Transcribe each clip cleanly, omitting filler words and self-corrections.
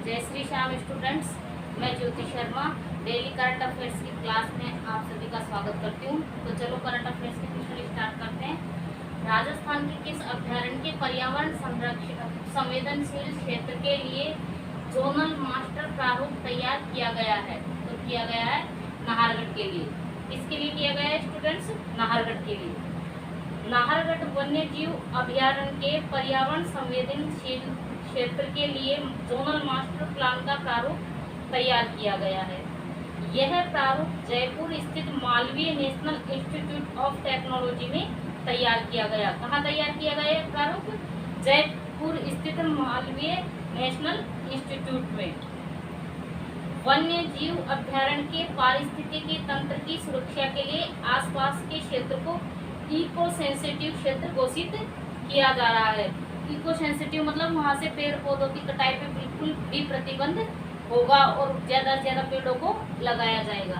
जय श्री श्याम स्टूडेंट्स, मैं Jyoti Sharma daily current affairs की क्लास में आप सभी का स्वागत करती हूँ। तो चलो करंट अफेयर्स की क्वेश्चन स्टार्ट करते हैं। राजस्थान के किस अभ्यारण्य के पर्यावरण संरक्षण संवेदनशील क्षेत्र के लिए जोनल मास्टर प्रारूप तैयार किया गया है? तो किया गया है नाहरगढ़ के लिए। किसके लिए किया गया है स्टूडेंट्स? नाहरगढ़ के लिए। नाहरगढ़ वन्य जीव अभ्यारण्य के पर्यावरण संवेदनशील क्षेत्र के लिए जोनल मास्टर प्लान का प्रारूप तैयार किया गया है। यह प्रारूप जयपुर स्थित Malviya national institute of technology में तैयार किया गया। कहाँ तैयार किया गया है प्रारूप? जयपुर स्थित मालवीय नेशनल इंस्टीट्यूट में। वन्य जीव अभ्यारण्य के पारिस्थितिकी तंत्र की सुरक्षा के लिए आसपास के क्षेत्र को इको सेंसिटिव क्षेत्र घोषित किया जा रहा है। इको सेंसिटिव मतलब वहाँ से पेड़ पौधों की कटाई पे बिल्कुल भी प्रतिबंध होगा और ज्यादा से ज्यादा पेड़ों को लगाया जाएगा।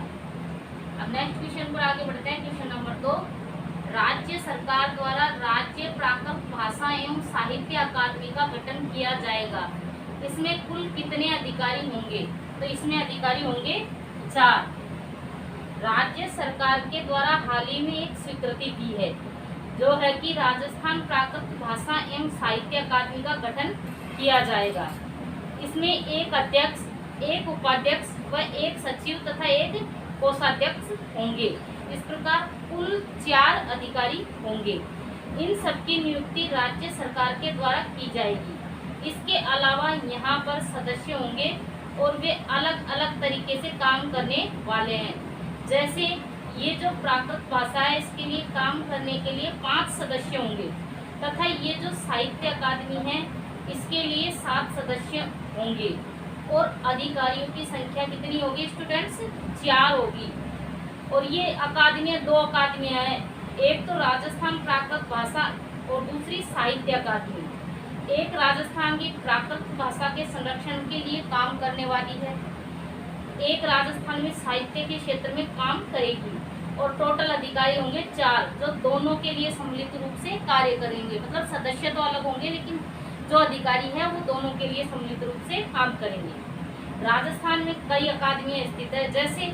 अब नेक्स्ट क्वेश्चन पर आगे बढ़ते हैं। क्वेश्चन नंबर 2, राज्य सरकार द्वारा राज्य प्राकृत भाषा एवं साहित्य अकादमी का गठन किया जाएगा। इसमें कुल कितने अधिकारी होंगे? तो इसमें अधिकारी होंगे 4। राज्य सरकार के द्वारा हाल ही में एक स्वीकृति दी है जो है कि राजस्थान प्राकृत भाषा एवं साहित्य अकादमी का गठन किया जाएगा। इसमें एक अध्यक्ष, एक उपाध्यक्ष व एक सचिव तथा एक कोषाध्यक्ष होंगे। इस प्रकार कुल 4 अधिकारी होंगे। इन सबकी नियुक्ति राज्य सरकार के द्वारा की जाएगी। इसके अलावा यहाँ पर सदस्य होंगे और वे अलग अलग तरीके से काम करने वाले हैं। जैसे ये जो प्राकृत भाषा है इसके लिए काम करने के लिए 5 सदस्य होंगे तथा ये जो साहित्य अकादमी है इसके लिए 7 सदस्य होंगे। और अधिकारियों की संख्या कितनी होगी स्टूडेंट्स? 4 होगी। और ये अकादमियाँ 2 अकादमियाँ हैं, एक तो राजस्थान प्राकृत भाषा और दूसरी साहित्य अकादमी। एक राजस्थान की प्राकृत भाषा के संरक्षण के लिए काम करने वाली है, एक राजस्थान में साहित्य के क्षेत्र में काम करेगी। और टोटल अधिकारी होंगे 4 जो दोनों के लिए सम्मिलित रूप से कार्य करेंगे। मतलब सदस्य तो अलग होंगे लेकिन जो अधिकारी है वो दोनों के लिए सम्मिलित रूप से काम करेंगे। राजस्थान में कई अकादमियां स्थित है, जैसे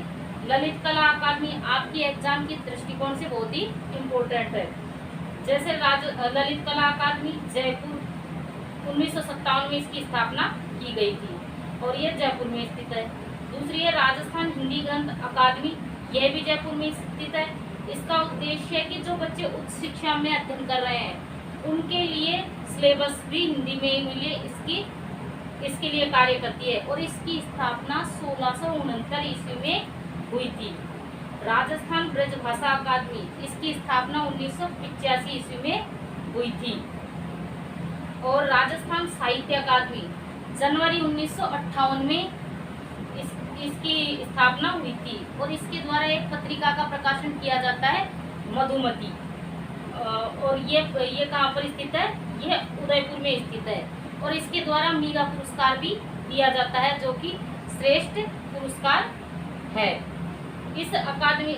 ललित कला अकादमी आपकी एग्जाम की दृष्टिकोण से बहुत ही इम्पोर्टेंट है। जैसे ललित कला अकादमी जयपुर 1957 में इसकी स्थापना की गई थी और ये जयपुर में स्थित है। दूसरी है राजस्थान हिंदी ग्रंथ अकादमी, यह भी जयपुर में स्थित है। इसका उद्देश्य है कि जो बच्चे उच्च शिक्षा में अध्ययन कर रहे हैं उनके लिए सिलेबस भी हिंदी में मिले, इसके लिए कार्य करती है। और इसकी स्थापना 1669 ईस्वी में हुई थी। राजस्थान ब्रज भाषा अकादमी, इसकी स्थापना 1985 ईस्वी में हुई थी। और राजस्थान साहित्य अकादमी जनवरी 1958 में इसकी स्थापना हुई थी और इसके द्वारा एक पत्रिका का प्रकाशन किया जाता है मधुमती। और ये कहाँ पर स्थित है? ये उदयपुर में स्थित है। और इसके द्वारा मीरा पुरस्कार भी दिया जाता है जो कि श्रेष्ठ पुरस्कार है। इस अकादमी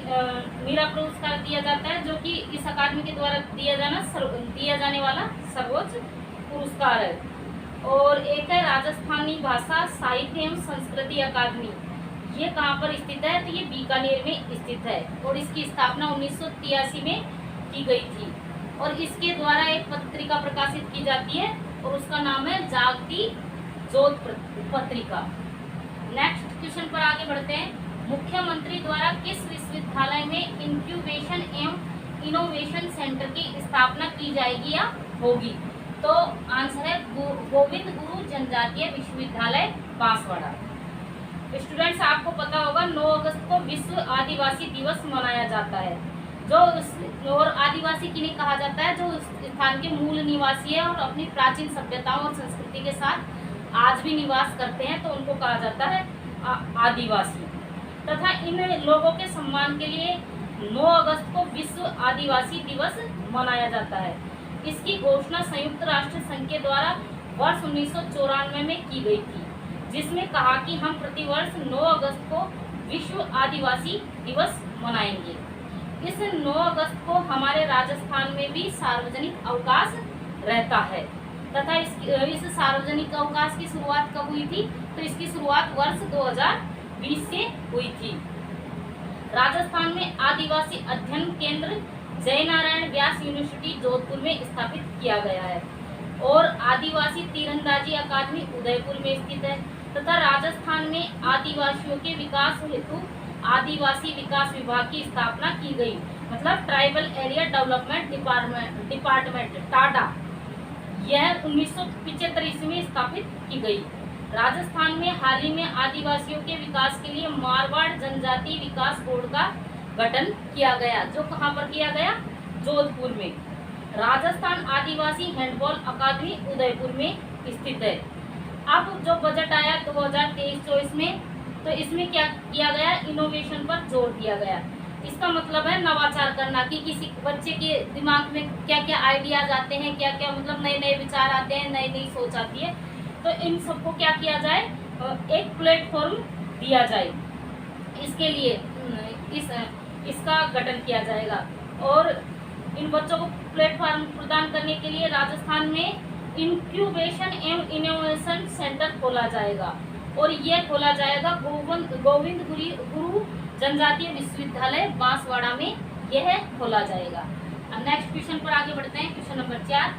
मीरा पुरस्कार दिया जाता है जो कि इस अकादमी के द्वारा दिया जाने वाला सर्वोच्च पुरस्कार है। और एक है राजस्थानी भाषा साहित्य एवं संस्कृति अकादमी, ये कहाँ पर स्थित है? तो ये बीकानेर में स्थित है और इसकी स्थापना 1983 में की गई थी। और इसके द्वारा एक पत्रिका प्रकाशित की जाती है और उसका नाम है जागती जोत पत्रिका। नेक्स्ट क्वेश्चन पर आगे बढ़ते हैं। मुख्यमंत्री द्वारा किस विश्वविद्यालय में इंक्यूबेशन एवं इनोवेशन सेंटर की स्थापना की जाएगी या होगी? तो आंसर है गोविंद गुरु जनजातीय विश्वविद्यालय बांसवाड़ा। स्टूडेंट्स आपको पता होगा 9 अगस्त को विश्व आदिवासी दिवस मनाया जाता है। और आदिवासी किन्हें कहा जाता है? जो स्थान के मूल निवासी है और अपनी प्राचीन सभ्यताओं और संस्कृति के साथ आज भी निवास करते हैं तो उनको कहा जाता है आदिवासी। तथा इन लोगों के सम्मान के लिए 9 अगस्त को विश्व आदिवासी दिवस मनाया जाता है। इसकी घोषणा संयुक्त राष्ट्र संघ के द्वारा वर्ष 1994 में की गई थी, जिसमें कहा कि हम प्रतिवर्ष 9 अगस्त को विश्व आदिवासी दिवस मनाएंगे। इस 9 अगस्त को हमारे राजस्थान में भी सार्वजनिक अवकाश रहता है। तथा इस सार्वजनिक अवकाश की शुरुआत कब हुई थी? तो इसकी शुरुआत वर्ष 2020 से हुई थी। राजस्थान में आदिवासी अध्ययन केंद्र जय नारायण व्यास यूनिवर्सिटी जोधपुर में स्थापित किया गया है और आदिवासी तीरंदाजी अकादमी उदयपुर में स्थित है तथा राजस्थान में आदिवासियों के विकास हेतु आदिवासी विकास विभाग की स्थापना की गई, मतलब tribal area development department Tada. यह 1975 ईस्वी में स्थापित की गई। राजस्थान में हाल ही में आदिवासियों के विकास के लिए मारवाड़ जनजाति विकास बोर्ड का गठन किया गया, जो कहाँ पर किया गया? जोधपुर में। राजस्थान आदिवासी हैंडबॉल अकादमी उदयपुर में स्थित है। अब जो बजट आया 2023-24 में, तो इसमें क्या किया गया? इनोवेशन पर जोर दिया गया। इसका मतलब है नवाचार करना, कि किसी बच्चे के दिमाग में क्या क्या आइडियाज आते हैं, क्या क्या मतलब नए नए विचार आते हैं, नई नई सोच आती है, तो इन सबको क्या किया जाए? एक प्लेटफॉर्म दिया जाए। इसके लिए इसका गठन किया जाएगा और इन बच्चों को प्लेटफॉर्म प्रदान करने के लिए राजस्थान में इंक्यूबेशन एवं इनोवेशन सेंटर खोला जाएगा और यह खोला जाएगा गोविंद गुरु जनजातीय विश्वविद्यालय बांसवाड़ा में यह खोला जाएगा। अब नेक्स्ट क्वेश्चन पर आगे बढ़ते हैं। क्वेश्चन नंबर 4,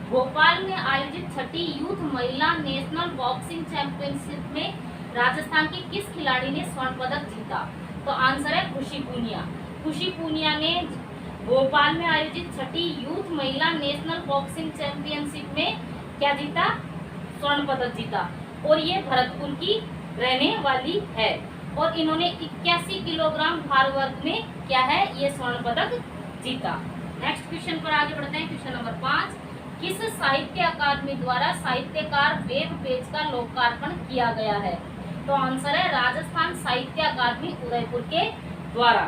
भोपाल में आयोजित 6ठी यूथ महिला नेशनल बॉक्सिंग चैंपियनशिप में राजस्थान की किस खिलाड़ी ने स्वर्ण पदक जीता? तो आंसर है खुशी पूनिया। खुशी पूनिया ने भोपाल में आयोजित 6ठी यूथ महिला नेशनल बॉक्सिंग चैंपियनशिप में क्या जीता? स्वर्ण पदक जीता और ये भरतपुर की रहने वाली है और इन्होंने 81 किलोग्राम भार वर्ग में क्या है? ये स्वर्ण पदक जीता। नेक्स्ट क्वेश्चन पर आगे बढ़ते हैं। क्वेश्चन नंबर 5, किस साहित्य अकादमी द्वारा साहित्यकार वेब पेज का लोकार्पण किया गया है? तो आंसर है राजस्थान साहित्य अकादमी उदयपुर के द्वारा।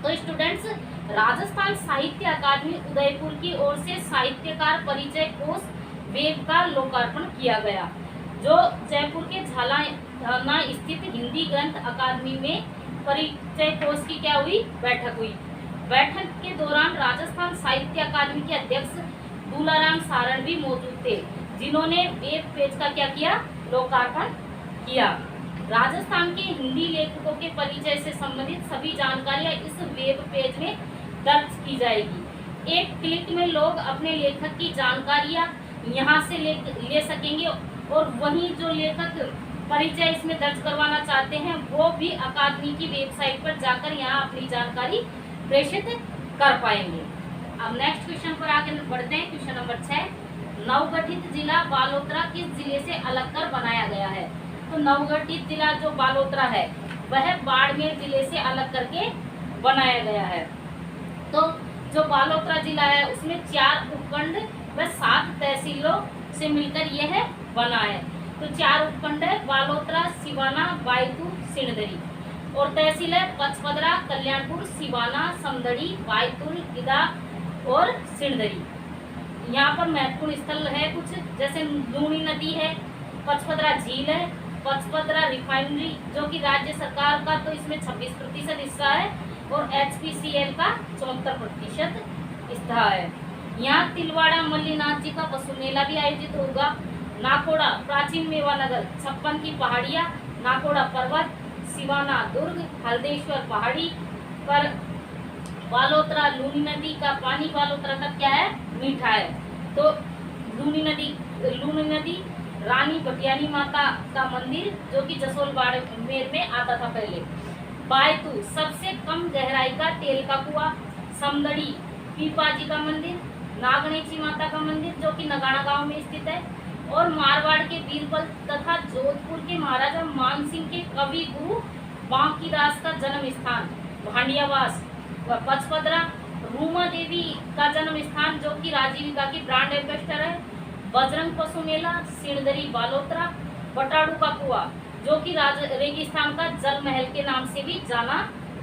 तो स्टूडेंट्स, राजस्थान साहित्य अकादमी उदयपुर की ओर से साहित्यकार परिचय कोष वेब का लोकार्पण किया गया, जो जयपुर के झालाना स्थित हिंदी ग्रंथ अकादमी में परिचय कोष की क्या हुई? बैठक हुई। बैठक के दौरान राजस्थान साहित्य अकादमी के अध्यक्ष दूलाराम सारण भी मौजूद थे, जिन्होंने वेब पेज का क्या किया? लोकार्पण किया। राजस्थान के हिंदी लेखकों के परिचय से संबंधित सभी जानकारियां इस वेब पेज में दर्ज की जाएगी। एक क्लिक में लोग अपने लेखक की जानकारियां यहां से ले सकेंगे और वहीं जो लेखक परिचय इसमें दर्ज करवाना चाहते हैं वो भी अकादमी की वेबसाइट पर जाकर यहाँ अपनी जानकारी प्रेषित कर पाएंगे। अब नेक्स्ट क्वेश्चन पर आगे बढ़ते हैं। क्वेश्चन नंबर 6, नवगठित जिला बालोतरा किस जिले से अलग कर बनाया गया है? तो नवगठित जिला जो बालोतरा है वह बाड़मेर जिले से अलग करके बनाया गया है। तो जो बालोतरा जिला है उसमें 4 उपखंड व 7 तहसीलों से मिलकर यह बना है। तो 4 उपखंड है, बालोतरा, सिवाना, बायतू, सिणधरी और तहसील है पचपदरा, कल्याणपुर, सिवाना, समदड़ी, बायतुल, गिदा और सिणधरी। यहाँ पर महत्वपूर्ण स्थल है कुछ, जैसे लूणी नदी है, पचपदरा झील है, पचपदरा रिफाइनरी जो कि राज्य सरकार का तो इसमें 26% हिस्सा है और HPCL का 74% हिस्सा है। यहाँ तिलवाड़ा मल्लीनाथ जी का पशु मेला भी आयोजित होगा। नाकोड़ा प्राचीन मेवा नगर, 56 की पहाड़ियाँ, नाकोड़ा पर्वत, सिवाना दुर्ग, हल्देश्वर पहाड़ी पर बालोतरा लूनी नदी का पानी बालोतरा का क्या है? मीठा है। तो लूनी नदी रानी भटियानी माता का मंदिर जो कि जसोलबाड़मेर में आता था पहले। बायतू सबसे कम गहराई का तेल का कुआं, समदड़ी पीपाजी का मंदिर, नागणेची माता का मंदिर जो कि नगाना गांव में स्थित है और मारवाड़ के बीरबल तथा जोधपुर के महाराजा मानसिंह के कवि गुरु बांकीदास का जन्म स्थान भांडियावास व पचपदरा, रूमा देवी का जन्म स्थान जो कि राजीविका की ब्रांड एम्बेसडर है, बजरंग पशु मेला, सिणधरी बालोतरा, बटाड़ू का कुआं जो कि रेगिस्तान का जल महल के नाम से भी जाना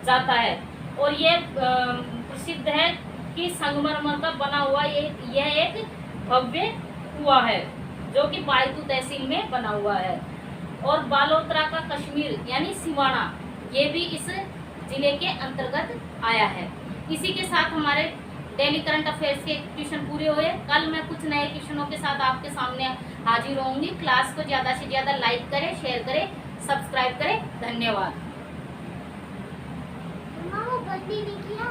जाता है और यह प्रसिद्ध है कि संगमरमर का बना हुआ यह एक भव्य कुआं है जो कि बायतू तहसील में बना हुआ है। और बालोतरा का कश्मीर यानी सिवाना ये भी इस जिले के अंतर्गत आया है। इसी के साथ हमारे डेली करंट अफेयर्स के क्वेश्चन पूरे हुए। कल मैं कुछ नए क्वेश्चनों के साथ आपके सामने हाजिर होंगी। क्लास को ज्यादा से ज्यादा लाइक करें, शेयर करें, सब्सक्राइब करें। धन्यवाद। वो बंद ही नहीं किया।